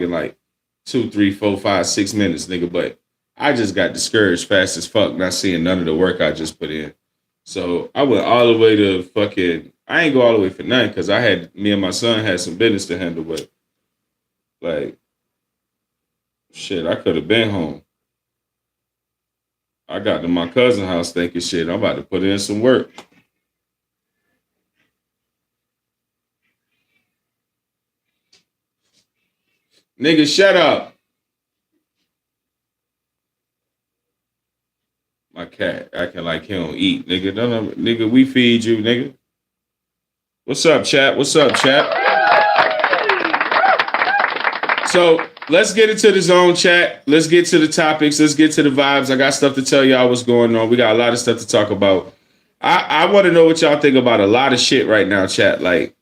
in like 2, 3, 4, 5, 6 minutes, nigga. But I just got discouraged fast as fuck, not seeing none of the work I just put in. So I went all the way to fucking. I ain't go all the way for nothing because me and my son had some business to handle. But like, shit, I could have been home. I got to my cousin's house thinking, shit, I'm about to put in some work. Nigga, shut up. My cat acting like he don't eat, nigga. Nigga, we feed you, nigga. What's up, chat? What's up, chat? So let's get into the zone, chat. Let's get to the topics. Let's get to the vibes. I got stuff to tell y'all what's going on. We got a lot of stuff to talk about. I want to know what y'all think about a lot of shit right now, chat. Like,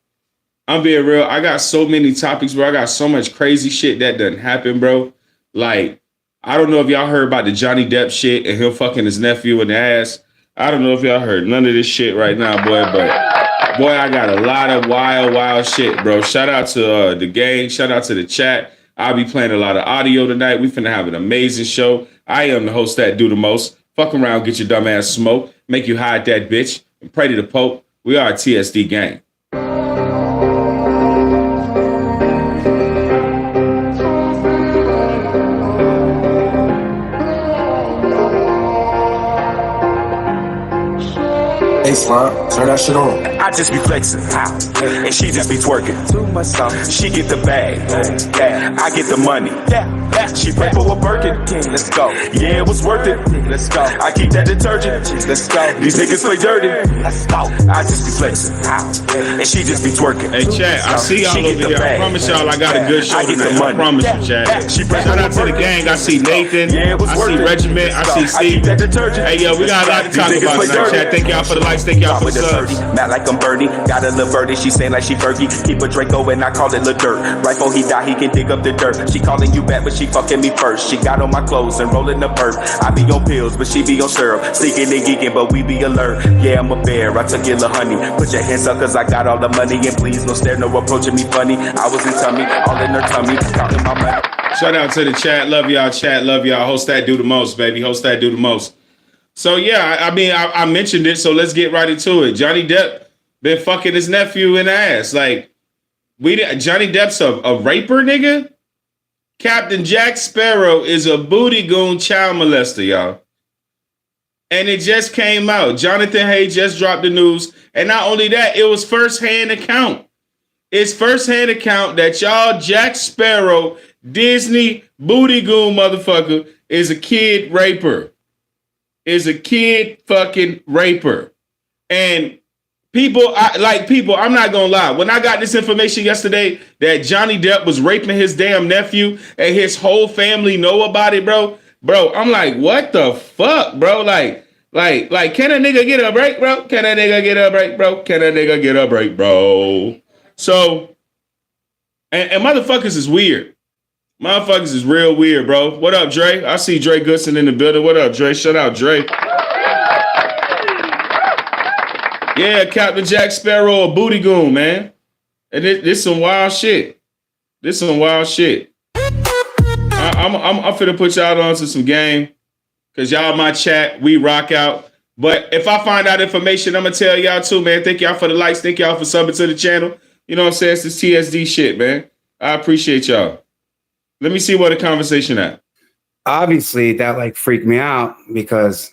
I'm being real. I got so many topics, bro. I got so much crazy shit that doesn't happen, bro. Like, I don't know if y'all heard about the Johnny Depp shit and him fucking his nephew in the ass. I don't know if y'all heard none of this shit right now, boy. But, boy, I got a lot of wild shit, bro. Shout out to the gang. Shout out to the chat. I'll be playing a lot of audio tonight. We finna have an amazing show. I am the host that do the most. Fuck around, get your dumb ass smoke. Make you hide that bitch. And pray to the Pope. We are a TSD gang. Hey, Slime, turn that shit on. I just be flexing, and she just be twerking. She get the bag, I get the money. She pray for a Birkin. Let's go. Yeah, it was worth it. Let's go. I keep that detergent. Let's go. These niggas play dirty. Let's go. I just be flexing, and she just be twerking. Hey, chat, I see y'all over here. I promise y'all I got a good show tonight. I promise you, chat. Shout out to the gang. I see Nathan. I see Regiment. I see Steve. Hey, yo, we got a lot to talk about tonight, chat. Thank y'all for the likes. Thank y'all for the subs. Not like I'm Birdie. Got a little birdie. She saying like she Fergie. Keep a Draco and I call it Lil Dirt. Right before he die, he can dig up the dirt. She calling you back, but she fucking me first. She got on my clothes and rolling the perp. I be on pills, but she be on syrup. Sneaking and geeking, but we be alert. Yeah, I'm a bear. I took your little honey. Put your hands up, cause I got all the money. And please, no stare, no approaching me funny. I was in tummy, all in her tummy. Counting my money. Shout out to the chat. Love y'all, chat. Love y'all. Host that do the most, baby. Host that do the most. So, yeah, I mean, I mentioned it, so let's get right into it. Johnny Depp been fucking his nephew in the ass. Like, Johnny Depp's a raper, nigga? Captain Jack Sparrow is a booty goon child molester, y'all. And it just came out. Jonathan Hay just dropped the news. And not only that, it was first-hand account. It's first-hand account that y'all Jack Sparrow, Disney booty goon motherfucker, is a kid raper. Is a kid fucking raper. And people, I'm not gonna lie. When I got this information yesterday that Johnny Depp was raping his damn nephew and his whole family know about it, bro, I'm like, what the fuck, bro? Like, can a nigga get a break, bro? Can a nigga get a break, bro? Can a nigga get a break, bro? So, and motherfuckers is weird. Motherfuckers is real weird, bro. What up, Dre? I see Dre Goodson in the building. What up, Dre? Shout out, Dre. Yeah, Captain Jack Sparrow, a booty goon, man. And this some wild shit. This some wild shit. I'm finna put y'all on to some game. Cause y'all my chat, we rock out. But if I find out information, I'm gonna tell y'all too, man. Thank y'all for the likes. Thank y'all for subbing to the channel. You know what I'm saying? It's this TSD shit, man. I appreciate y'all. Let me see where the conversation at. Obviously, that like freaked me out because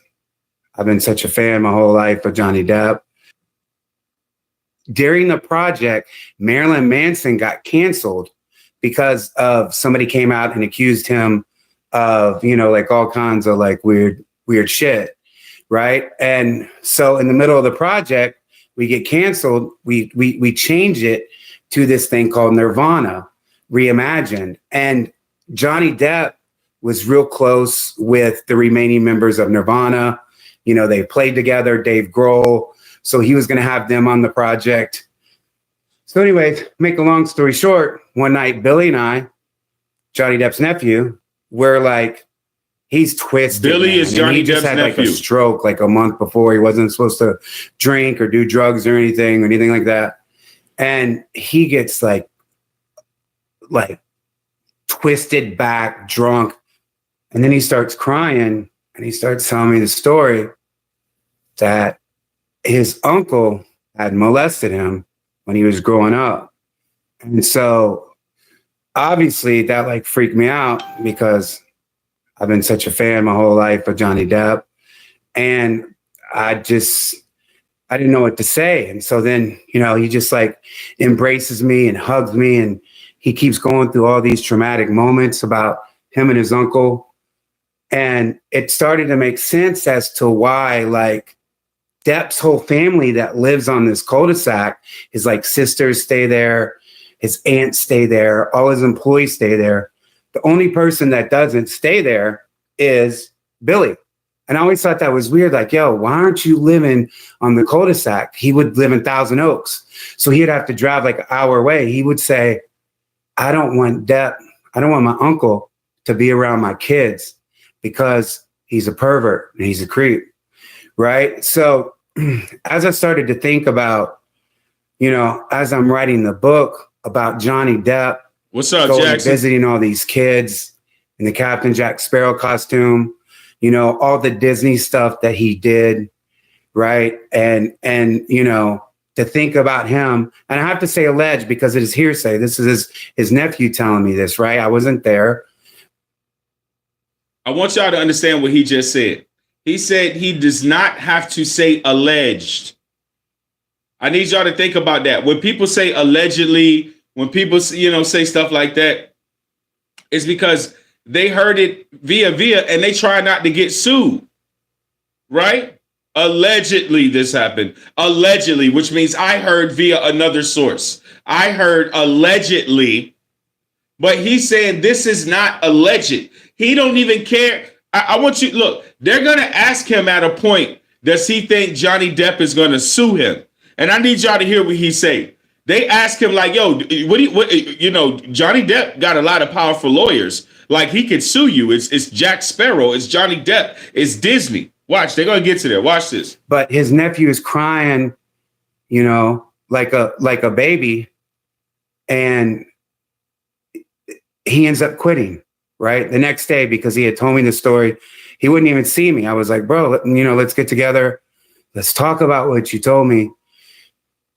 I've been such a fan my whole life of Johnny Depp. During the project, Marilyn Manson got canceled because of somebody came out and accused him of, like all kinds of like weird shit, right? And so in the middle of the project, we get canceled. We change it to this thing called Nirvana Reimagined. And Johnny Depp was real close with the remaining members of Nirvana. They played together, Dave Grohl. So he was going to have them on the project. So anyways, make a long story short, one night, Billy and I, Johnny Depp's nephew, were like, he's twisted. Billy man. is Johnny Depp's Depp's had nephew. Like a stroke like a month before. He wasn't supposed to drink or do drugs or anything like that. And he gets like twisted back, drunk. And then he starts crying and he starts telling me the story that his uncle had molested him when he was growing up. And so obviously that like freaked me out because I've been such a fan my whole life of Johnny Depp. And I didn't know what to say. And so then, you know, he just like embraces me and hugs me. And he keeps going through all these traumatic moments about him and his uncle. And it started to make sense as to why like Depp's whole family that lives on this cul-de-sac, his like sisters stay there, his aunts stay there, all his employees stay there. The only person that doesn't stay there is Billy. And I always thought that was weird. Like, yo, why aren't you living on the cul-de-sac? He would live in Thousand Oaks. So he'd have to drive like an hour away. He would say, I don't want my uncle to be around my kids because he's a pervert and he's a creep. Right. So as I started to think about, you know, as I'm writing the book about Johnny Depp, what's up, going Jackson? Visiting all these kids in the Captain Jack Sparrow costume, you know, all the Disney stuff that he did, right? And you know, to think about him, and I have to say alleged because it is hearsay. This is his nephew telling me this, right? I wasn't there. I want y'all to understand what he just said. He said he does not have to say alleged. I need y'all to think about that. When people say allegedly, when people, you know, say stuff like that, it's because they heard it via and they try not to get sued, right? Allegedly this happened. Allegedly, which means I heard via another source. I heard allegedly, but he's saying this is not alleged. He don't even care. I want you, look, they're going to ask him at a point, does he think Johnny Depp is going to sue him? And I need y'all to hear what he say. They ask him like, yo, you know, Johnny Depp got a lot of powerful lawyers. Like he could sue you. It's Jack Sparrow. It's Johnny Depp. It's Disney. Watch, they're going to get to there. Watch this. But his nephew is crying, you know, like a baby. And he ends up quitting, right? The next day, because he had told me the story, he wouldn't even see me. I was like, bro, you know, let's get together. Let's talk about what you told me.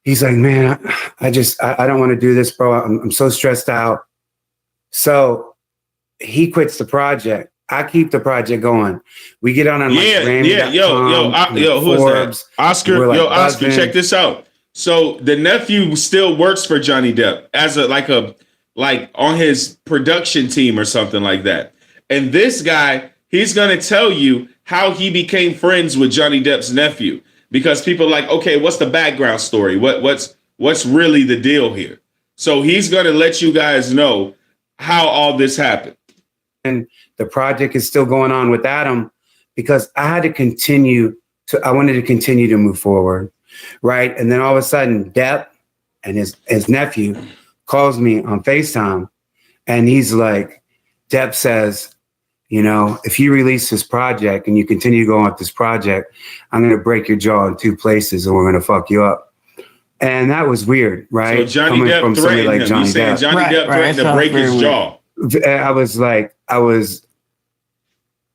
He's like, man, I don't want to do this, bro. I'm so stressed out. So he quits the project. I keep the project going. We get on like Grammy.com, yo, who is that? Oscar, like, Oscar, check this out. So the nephew still works for Johnny Depp as like on his production team or something like that. And this guy, he's going to tell you how he became friends with Johnny Depp's nephew, because people are like, okay, what's the background story? What's really the deal here? So he's going to let you guys know how all this happened. And the project is still going on with Adam because I wanted to continue to move forward. Right. And then all of a sudden, Depp and his nephew calls me on FaceTime and he's like, Depp says, you know, if you release this project and you continue going with this project, I'm going to break your jaw in 2 places and we're going to fuck you up. And that was weird, right? So Johnny Depp threatened him. He's saying Johnny Depp threatened to break his jaw.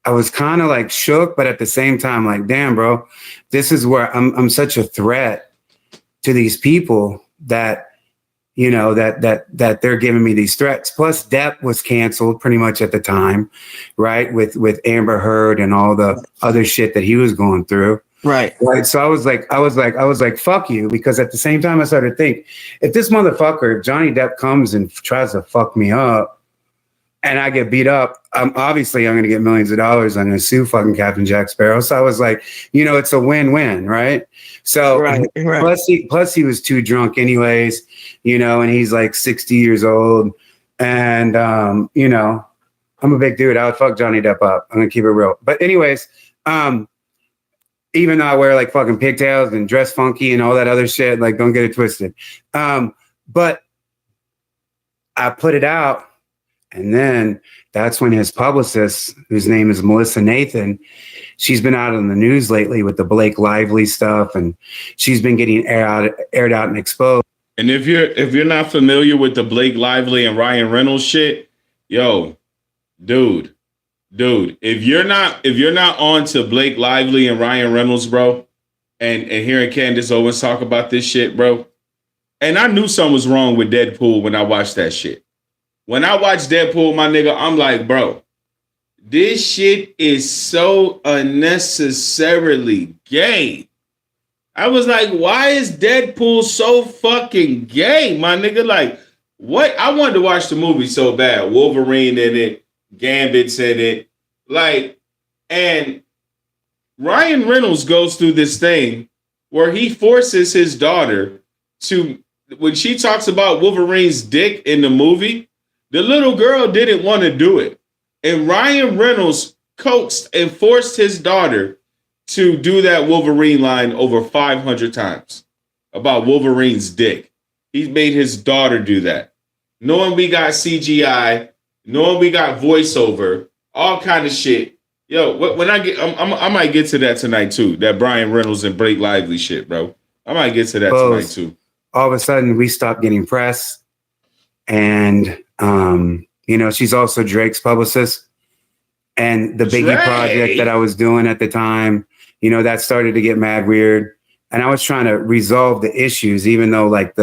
I was kind of like shook, but at the same time, like, damn, bro, this is where I'm such a threat to these people that, you know, that they're giving me these threats. Plus Depp was canceled pretty much at the time, right? With Amber Heard and all the other shit that he was going through. Right. So I was like, fuck you. Because at the same time I started to think, if this motherfucker, if Johnny Depp comes and tries to fuck me up and I get beat up, I'm going to get millions of dollars. I'm going to sue fucking Captain Jack Sparrow. So I was like, you know, it's a win-win, right? So right. Plus he was too drunk anyways, you know, and he's like 60 years old. And, you know, I'm a big dude. I would fuck Johnny Depp up. I'm going to keep it real. But anyways, even though I wear like fucking pigtails and dress funky and all that other shit, like don't get it twisted. But I put it out. And then that's when his publicist, whose name is Melissa Nathan, she's been out on the news lately with the Blake Lively stuff, and she's been getting aired out and exposed. And if you're not familiar with the Blake Lively and Ryan Reynolds shit, Yo, dude, if you're not on to Blake Lively and Ryan Reynolds, bro, and hearing Candace Owens talk about this shit, bro, and I knew something was wrong with Deadpool when I watched that shit. When I watched Deadpool, my nigga, I'm like, bro, this shit is so unnecessarily gay. I was like, why is Deadpool so fucking gay, my nigga? Like, what? I wanted to watch the movie so bad. Wolverine in it, Gambit's in it. Like, and Ryan Reynolds goes through this thing where he forces his daughter to, when she talks about Wolverine's dick in the movie, the little girl didn't want to do it. And Ryan Reynolds coaxed and forced his daughter to do that Wolverine line over 500 times about Wolverine's dick. He made his daughter do that. Knowing we got CGI, knowing we got voiceover, all kind of shit. Yo, when I might get to that tonight too. That Brian Reynolds and Blake Lively shit, bro. I might get to that tonight too. All of a sudden, we stopped getting press, and she's also Drake's publicist. And the Biggie project that I was doing at the time, that started to get mad weird. And I was trying to resolve the issues, even though like the